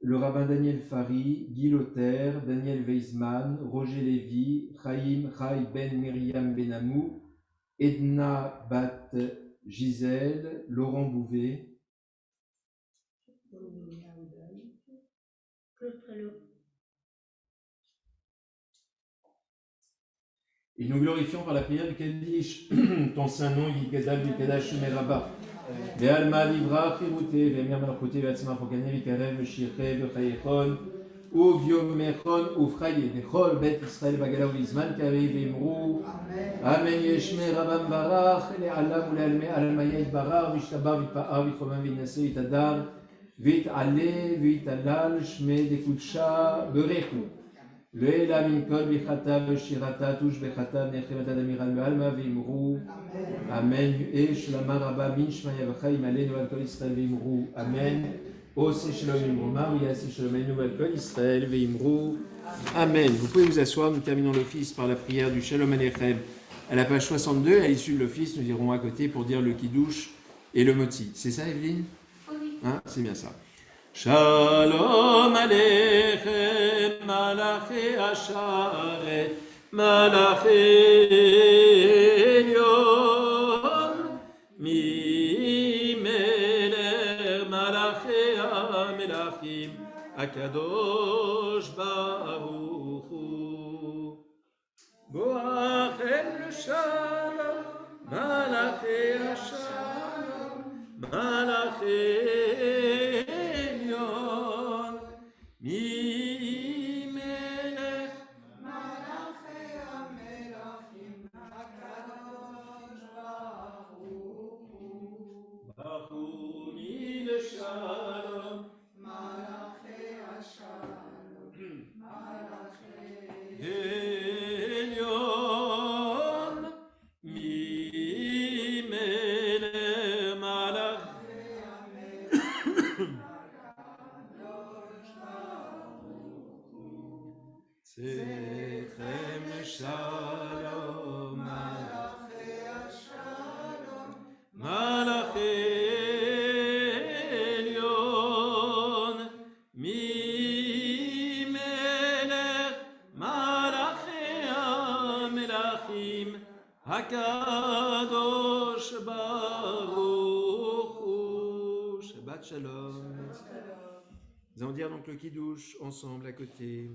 le rabbin Daniel Fari, Guy Lothaire, Daniel Weizmann, Roger Lévy, Chaim Chai Ben Myriam Benamou, Edna Bat Gisèle, Laurent Bouvet. Et nous glorifions par la prière du Kaddish ton saint nom, Yikadal, Yikadash, Merabah. Ve'alma livra chiruté, ve'emir malchuté, ve'atzma pokane, v'karev, v'shirche, v'chayechon, u'vyomechon, u'fraye, v'chol, bet Israël, bagala, u'izman, kari, ve'imrou. Amen, yeshme, rabam barach, le'alam, u'le'alme, alamaya, barar, v'ishtabar, v'itpa'ar, v'chomam, v'inase, v'itadar, v'it'ale, v'it'alal, shme, dekutsha, berechu. Le'ela minkol, v'chata, v'shirata, touche, v'chata, v'nechemata, d'amiral, v'alma, v'imrou. Amen. Yesh lama rabba min shmaya v'chaim aleinu al kol Israël ve'imrou. Amen. Ose shalom imrou Maria, se shalom aleinu al kol Israël ve'imrou. Amen. Vous pouvez vous asseoir. Nous terminons l'office par la prière du Shalom Aleichem. À la page 62, à l'issue de l'office, nous irons à côté pour dire le Kiddush et le Moti. C'est ça, Evelyne? Hein? C'est bien ça. Shalom Aleichem, Malachi Asharet, Malachi Elyon, Mimeler Malachi HaMelachim, Akadosh Baruch Hu. Boachem Shalom, Malachi Ashalom, Malachi Elyon, Mimelech Malachi HaMelachim, Akadosh Baruch Hu. Bachuni Shalom, Malachi Ashalom, Malachi Elyon, Mimelech Malachi Sechem Shalom, Malachi Shalom, Malachi Elyon, Mimelech Malachi HaMelachim, Hakadosh Baruch Hu. Shabbat Shalom. Nous allons dire donc le Kiddush ensemble à côté.